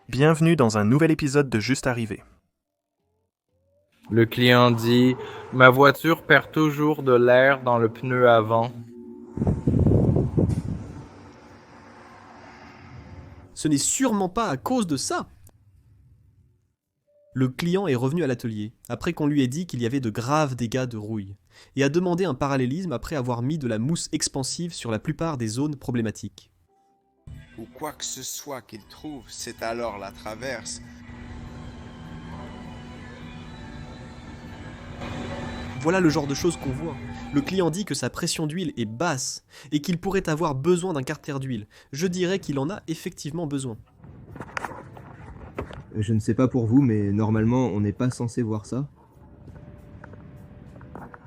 Bienvenue dans un nouvel épisode de Juste Arrivé. Le client dit « Ma voiture perd toujours de l'air dans le pneu avant. » Ce n'est sûrement pas à cause de ça. Le client est revenu à l'atelier, après qu'on lui ait dit qu'il y avait de graves dégâts de rouille, et a demandé un parallélisme après avoir mis de la mousse expansive sur la plupart des zones problématiques. Ou quoi que ce soit qu'il trouve, c'est alors la traverse. Voilà le genre de choses qu'on voit. Le client dit que sa pression d'huile est basse, et qu'il pourrait avoir besoin d'un carter d'huile. Je dirais qu'il en a effectivement besoin. Je ne sais pas pour vous, mais normalement, on n'est pas censé voir ça.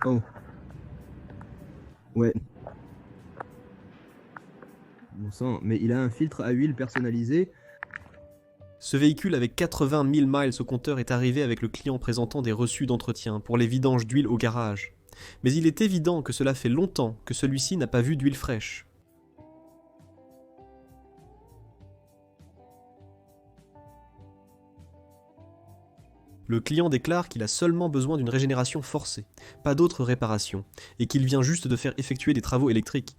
Oh. Ouais. Bon sang, mais il a un filtre à huile personnalisé. Ce véhicule avec 80 000 miles au compteur est arrivé avec le client présentant des reçus d'entretien pour les vidanges d'huile au garage. Mais il est évident que cela fait longtemps que celui-ci n'a pas vu d'huile fraîche. Le client déclare qu'il a seulement besoin d'une régénération forcée, pas d'autre réparation, et qu'il vient juste de faire effectuer des travaux électriques.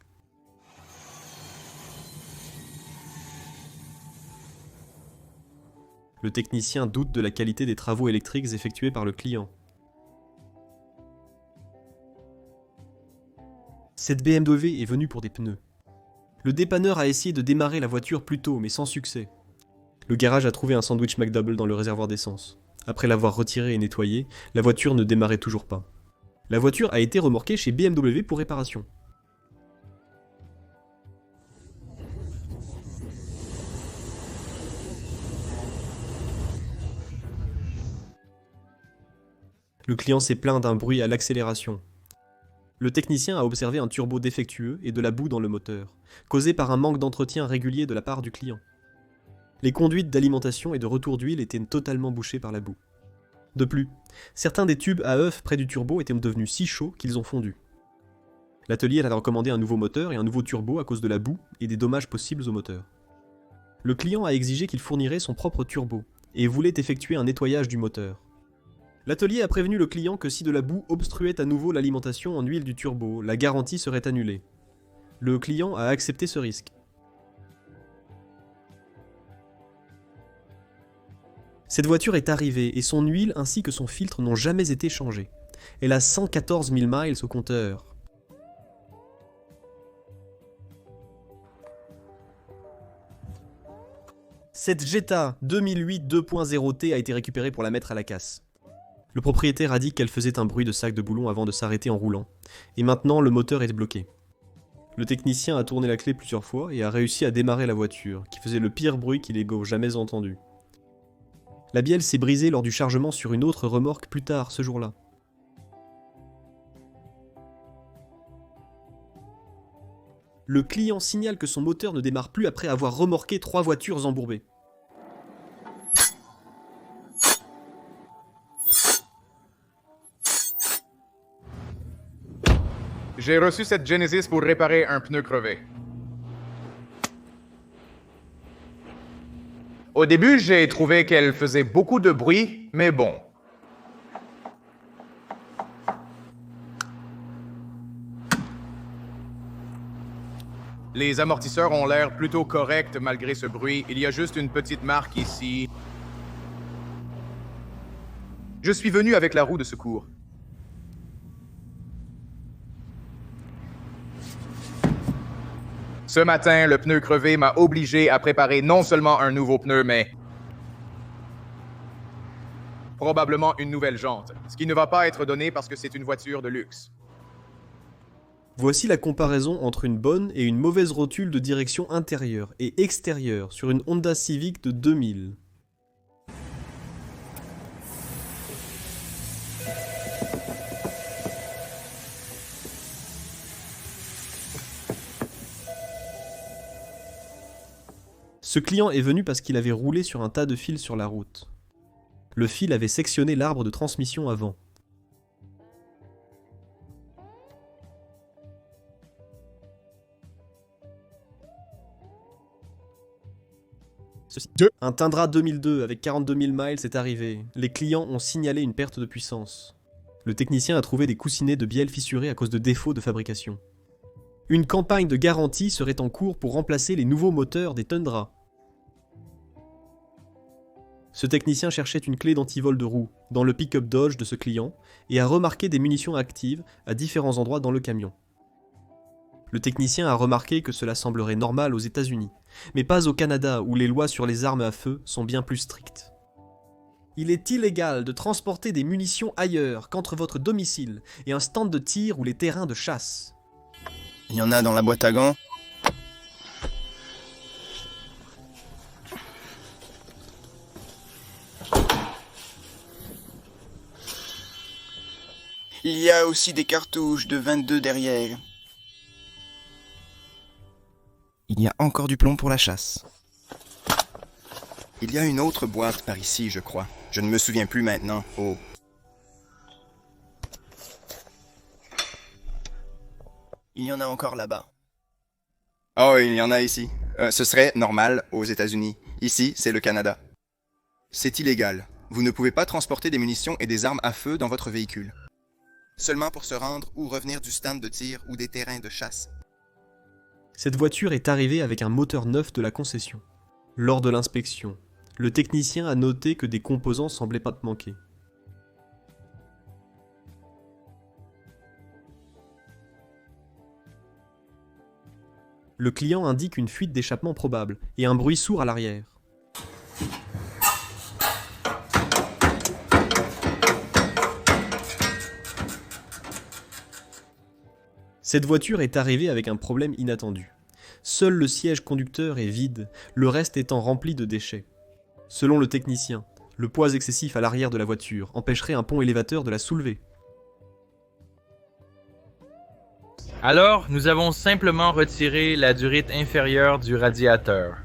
Le technicien doute de la qualité des travaux électriques effectués par le client. Cette BMW est venue pour des pneus. Le dépanneur a essayé de démarrer la voiture plus tôt, mais sans succès. Le garage a trouvé un sandwich McDouble dans le réservoir d'essence. Après l'avoir retiré et nettoyé, la voiture ne démarrait toujours pas. La voiture a été remorquée chez BMW pour réparation. Le client s'est plaint d'un bruit à l'accélération. Le technicien a observé un turbo défectueux et de la boue dans le moteur, causé par un manque d'entretien régulier de la part du client. Les conduites d'alimentation et de retour d'huile étaient totalement bouchées par la boue. De plus, certains des tubes à œufs près du turbo étaient devenus si chauds qu'ils ont fondu. L'atelier a recommandé un nouveau moteur et un nouveau turbo à cause de la boue et des dommages possibles au moteur. Le client a exigé qu'il fournirait son propre turbo et voulait effectuer un nettoyage du moteur. L'atelier a prévenu le client que si de la boue obstruait à nouveau l'alimentation en huile du turbo, la garantie serait annulée. Le client a accepté ce risque. Cette voiture est arrivée et son huile ainsi que son filtre n'ont jamais été changés. Elle a 114 000 miles au compteur. Cette Jetta 2008 2.0T a été récupérée pour la mettre à la casse. Le propriétaire a dit qu'elle faisait un bruit de sac de boulons avant de s'arrêter en roulant, et maintenant le moteur est bloqué. Le technicien a tourné la clé plusieurs fois et a réussi à démarrer la voiture, qui faisait le pire bruit qu'il ait jamais entendu. La bielle s'est brisée lors du chargement sur une autre remorque plus tard ce jour-là. Le client signale que son moteur ne démarre plus après avoir remorqué 3 voitures embourbées. J'ai reçu cette Genesis pour réparer un pneu crevé. Au début, j'ai trouvé qu'elle faisait beaucoup de bruit, mais bon. Les amortisseurs ont l'air plutôt corrects malgré ce bruit. Il y a juste une petite marque ici. Je suis venu avec la roue de secours. Ce matin, le pneu crevé m'a obligé à préparer non seulement un nouveau pneu, mais probablement une nouvelle jante, ce qui ne va pas être donné parce que c'est une voiture de luxe. Voici la comparaison entre une bonne et une mauvaise rotule de direction intérieure et extérieure sur une Honda Civic de 2000. Ce client est venu parce qu'il avait roulé sur un tas de fils sur la route. Le fil avait sectionné l'arbre de transmission avant. Un Tundra 2002 avec 42 000 miles est arrivé. Les clients ont signalé une perte de puissance. Le technicien a trouvé des coussinets de bielle fissurés à cause de défauts de fabrication. Une campagne de garantie serait en cours pour remplacer les nouveaux moteurs des Tundra. Ce technicien cherchait une clé d'antivol de roue dans le pick-up Dodge de ce client et a remarqué des munitions actives à différents endroits dans le camion. Le technicien a remarqué que cela semblerait normal aux États-Unis, mais pas au Canada où les lois sur les armes à feu sont bien plus strictes. Il est illégal de transporter des munitions ailleurs qu'entre votre domicile et un stand de tir ou les terrains de chasse. Il y en a dans la boîte à gants. Il y a aussi des cartouches de 22 derrière. Il y a encore du plomb pour la chasse. Il y a une autre boîte par ici, je crois. Je ne me souviens plus maintenant. Oh. Il y en a encore là-bas. Oh, il y en a ici. Ce serait normal aux États-Unis. Ici, c'est le Canada. C'est illégal. Vous ne pouvez pas transporter des munitions et des armes à feu dans votre véhicule. Seulement pour se rendre ou revenir du stand de tir ou des terrains de chasse. Cette voiture est arrivée avec un moteur neuf de la concession. Lors de l'inspection, le technicien a noté que des composants semblaient pas te manquer. Le client indique une fuite d'échappement probable et un bruit sourd à l'arrière. Cette voiture est arrivée avec un problème inattendu. Seul le siège conducteur est vide, le reste étant rempli de déchets. Selon le technicien, le poids excessif à l'arrière de la voiture empêcherait un pont élévateur de la soulever. Alors, nous avons simplement retiré la durite inférieure du radiateur.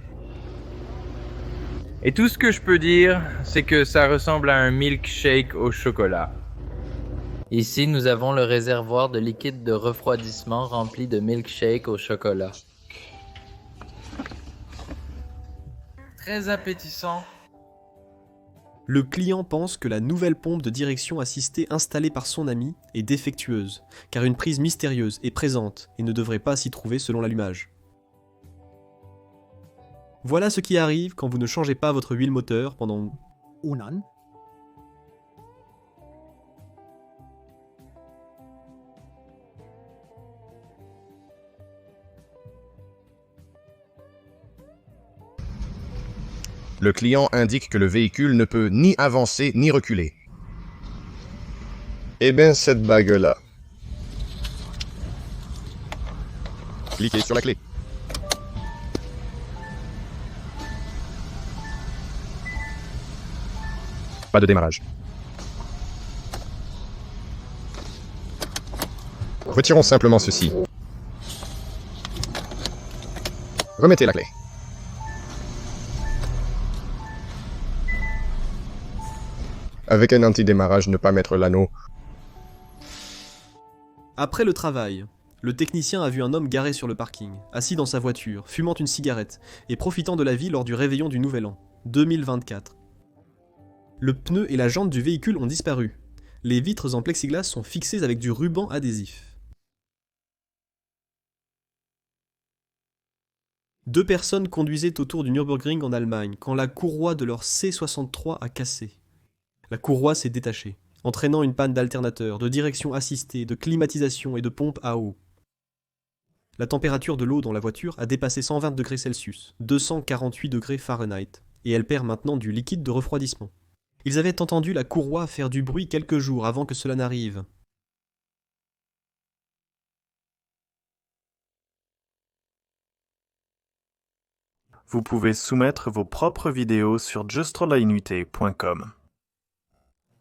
Et tout ce que je peux dire, c'est que ça ressemble à un milkshake au chocolat. Ici, nous avons le réservoir de liquide de refroidissement rempli de milkshake au chocolat. Très appétissant. Le client pense que la nouvelle pompe de direction assistée installée par son ami est défectueuse, car une prise mystérieuse est présente et ne devrait pas s'y trouver selon l'allumage. Voilà ce qui arrive quand vous ne changez pas votre huile moteur pendant un an. Le client indique que le véhicule ne peut ni avancer ni reculer. Eh bien, cette bague-là. Cliquez sur la clé. Pas de démarrage. Retirons simplement ceci. Remettez la clé. Avec un anti-démarrage, ne pas mettre l'anneau. Après le travail, le technicien a vu un homme garé sur le parking, assis dans sa voiture, fumant une cigarette et profitant de la vie lors du réveillon du Nouvel An, 2024. Le pneu et la jante du véhicule ont disparu. Les vitres en plexiglas sont fixées avec du ruban adhésif. Deux personnes conduisaient autour du Nürburgring en Allemagne quand la courroie de leur C63 a cassé. La courroie s'est détachée, entraînant une panne d'alternateur, de direction assistée, de climatisation et de pompe à eau. La température de l'eau dans la voiture a dépassé 120 degrés Celsius, 248 degrés Fahrenheit, et elle perd maintenant du liquide de refroidissement. Ils avaient entendu la courroie faire du bruit quelques jours avant que cela n'arrive. Vous pouvez soumettre vos propres vidéos sur justrolainuité.com.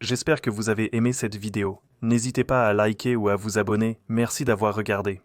J'espère que vous avez aimé cette vidéo. N'hésitez pas à liker ou à vous abonner. Merci d'avoir regardé.